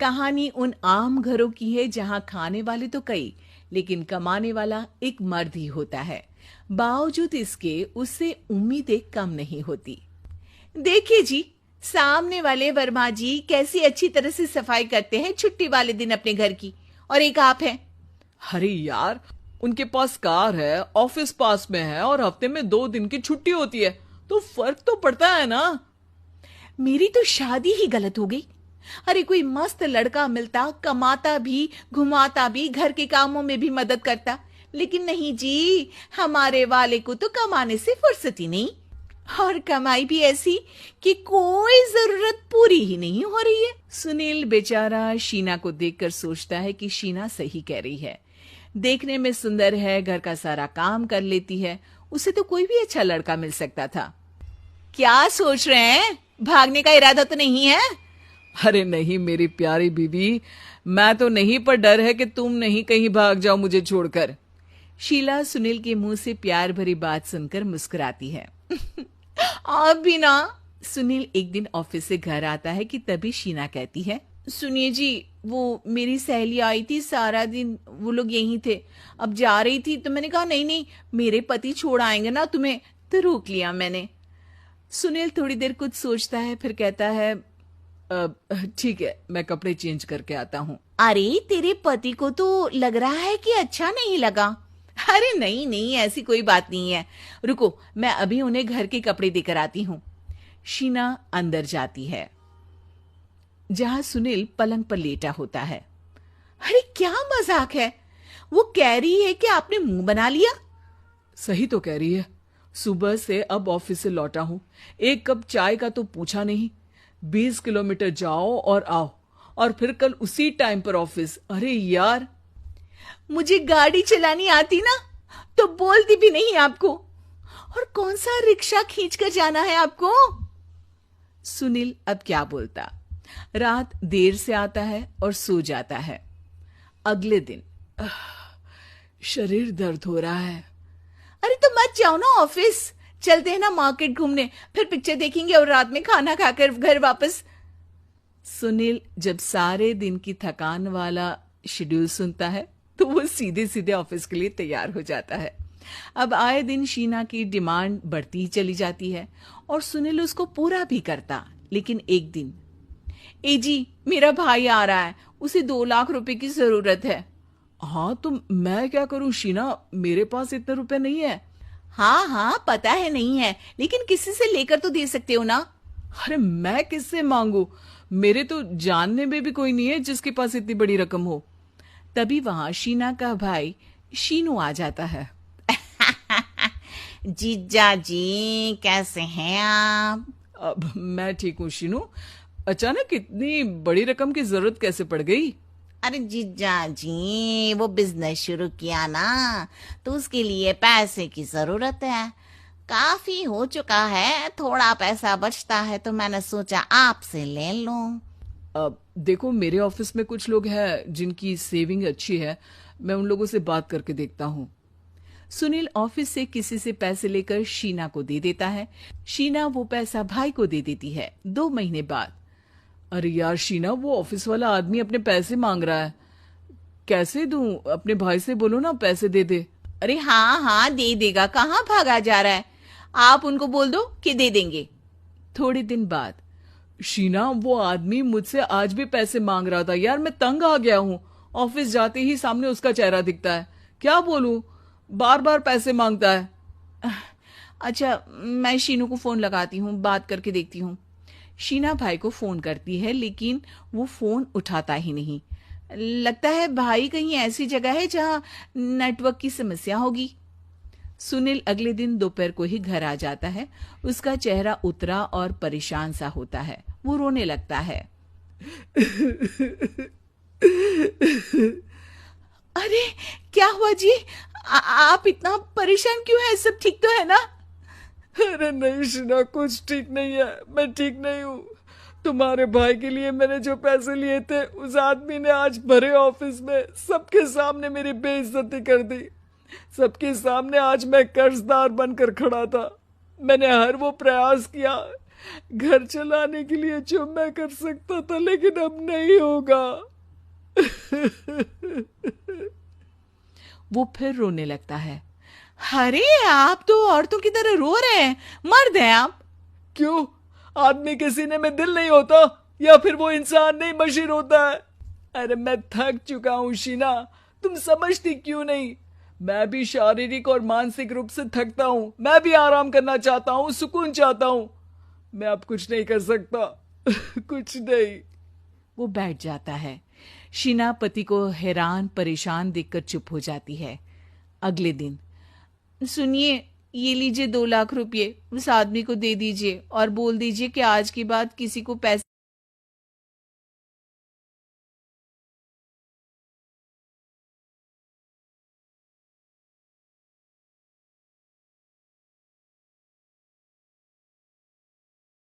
कहानी उन आम घरों की है जहां खाने वाले तो कई, लेकिन कमाने वाला एक मर्द ही होता है। बावजूद इसके उससे उम्मीदें कम नहीं होती। देखिए जी, सामने वाले वर्मा जी कैसी अच्छी तरह से सफाई करते हैं छुट्टी वाले दिन अपने घर की, और एक आप हैं। अरे यार, उनके पास कार है, ऑफिस पास में है और हफ्ते में 2 दिन की छुट्टी होती है, तो फर्क तो पड़ता है ना। मेरी तो शादी ही गलत हो गई। अरे कोई मस्त लड़का मिलता, कमाता भी, घुमाता भी, घर के कामों में भी मदद करता, लेकिन नहीं जी, हमारे वाले को तो कमाने से फुर्सत ही नहीं, और कमाई भी ऐसी कि कोई जरूरत पूरी ही नहीं हो रही है। सुनील बेचारा शीना को देखकर सोचता है कि शीना सही कह रही है। देखने में सुंदर है, घर का सारा काम कर लेती है, उसे तो कोई भी अच्छा लड़का मिल सकता था। क्या सोच रहे हैं? भागने का इरादा तो नहीं है? अरे नहीं मेरी प्यारी बीबी, मैं तो नहीं, पर डर है कि तुम नहीं कहीं भाग जाओ मुझे छोड़कर। शीला सुनील के मुंह से प्यार भरी बात सुनकर मुस्कुराती है। आप भी ना। सुनील एक दिन ऑफिस से घर आता है कि तभी शीना कहती है, सुनिए जी, वो मेरी सहेली आई थी, सारा दिन वो लोग यहीं थे, अब जा रही थी तो मैंने कहा नहीं नहीं, मेरे पति छोड़ आएंगे ना तुम्हें, तो रोक लिया मैंने। सुनील थोड़ी देर कुछ सोचता है, फिर कहता है, ठीक है, मैं कपड़े चेंज करके आता हूँ। अरे तेरे पति को तो लग रहा है कि अच्छा नहीं लगा। अरे नहीं नहीं, ऐसी कोई बात नहीं है, रुको मैं अभी उन्हें घर के कपड़े देकर आती हूँ। शीना अंदर जाती है जहां सुनील पलंग पर लेटा होता है। अरे क्या मजाक है, वो कह रही है कि आपने मुंह बना लिया। सही तो कह रही है, सुबह से अब ऑफिस से लौटा हूँ, एक कप चाय का तो पूछा नहीं। 20 किलोमीटर जाओ और आओ, और फिर कल उसी टाइम पर ऑफिस। अरे यार, मुझे गाड़ी चलानी आती ना तो बोलती भी नहीं आपको, और कौन सा रिक्शा खींच कर जाना है आपको। सुनील अब क्या बोलता। रात देर से आता है और सो जाता है। अगले दिन शरीर दर्द हो रहा है। अरे तो मत जाओ ना ऑफिस, चलते हैं ना मार्केट घूमने, फिर पिक्चर देखेंगे और रात में खाना खाकर घर वापस। सुनील जब सारे दिन की थकान वाला शेड्यूल सुनता है तो वो सीधे सीधे ऑफिस के लिए तैयार हो जाता है। अब आए दिन शीना की डिमांड बढ़ती ही चली जाती है और सुनील उसको पूरा भी करता। लेकिन एक दिन, ए जी मेरा भाई आ रहा है, उसे 2 लाख रुपए की जरूरत है। हाँ तो मैं क्या करूं शीना, मेरे पास इतने रुपए नहीं है। हाँ हाँ पता है नहीं है, लेकिन किसी से लेकर तो दे सकते हो ना। अरे मैं किससे मांगू, मेरे तो जानने में भी कोई नहीं है जिसके पास इतनी बड़ी रकम हो। तभी वहां शीना का भाई शीनू आ जाता है। जीजा जी कैसे हैं आप? अब मैं ठीक हूँ शीनू, अचानक इतनी बड़ी रकम की जरूरत कैसे पड़ गई? अरे जीजा जी, वो बिजनेस शुरू किया ना, तो उसके लिए पैसे की जरूरत है। काफी हो चुका है, थोड़ा पैसा बचता है तो मैंने सोचा आपसे ले लूं। अब देखो, मेरे ऑफिस में कुछ लोग हैं जिनकी सेविंग अच्छी है, मैं उन लोगों से बात करके देखता हूँ। सुनील ऑफिस से किसी से पैसे लेकर शीना को दे देता है। शीना वो पैसा भाई को दे देती है। 2 महीने बाद, अरे यार शीना, वो ऑफिस वाला आदमी अपने पैसे मांग रहा है, कैसे दूं? अपने भाई से बोलो ना पैसे दे दे। अरे हाँ हाँ दे देगा, कहाँ भागा जा रहा है, आप उनको बोल दो कि दे देंगे। थोड़े दिन बाद, शीना, वो आदमी मुझसे आज भी पैसे मांग रहा था यार, मैं तंग आ गया हूँ। ऑफिस जाते ही सामने उसका चेहरा दिखता है, क्या बोलूं, बार बार पैसे मांगता है। अच्छा मैं शीनू को फोन लगाती हूँ, बात करके देखती हूँ। शीना भाई को फोन करती है लेकिन वो फोन उठाता ही नहीं। लगता है भाई कहीं ऐसी जगह है जहां नेटवर्क की समस्या होगी। सुनील अगले दिन दोपहर को ही घर आ जाता है। उसका चेहरा उतरा और परेशान सा होता है। वो रोने लगता है। अरे क्या हुआ जी? आप इतना परेशान क्यों हैं? सब ठीक तो है ना? अरे नहीं शीना, कुछ ठीक नहीं है, मैं ठीक नहीं हूँ। तुम्हारे भाई के लिए मैंने जो पैसे लिए थे, उस आदमी ने आज भरे ऑफिस में सबके सामने मेरी बेइज्जती कर दी। सबके सामने आज मैं कर्जदार बनकर खड़ा था। मैंने हर वो प्रयास किया घर चलाने के लिए जो मैं कर सकता था, लेकिन अब नहीं होगा। वो फिर रोने लगता है। अरे आप तो औरतों की तरह रो रहे हैं, मर्द हैं आप। क्यों? आदमी के सीने में दिल नहीं होता, या फिर वो इंसान नहीं मशीन होता है? अरे मैं थक चुका हूं शीना, तुम समझती क्यों नहीं? मैं भी शारीरिक और मानसिक रूप से थकता हूं, मैं भी आराम करना चाहता हूं, सुकून चाहता हूं। मैं अब कुछ नहीं कर सकता। कुछ नहीं। वो बैठ जाता है। शीना पति को हैरान परेशान देखकर चुप हो जाती है। अगले दिन, सुनिए, ये लीजिए 2 लाख रुपए, उस आदमी को दे दीजिए और बोल दीजिए कि आज के बाद किसी को पैसे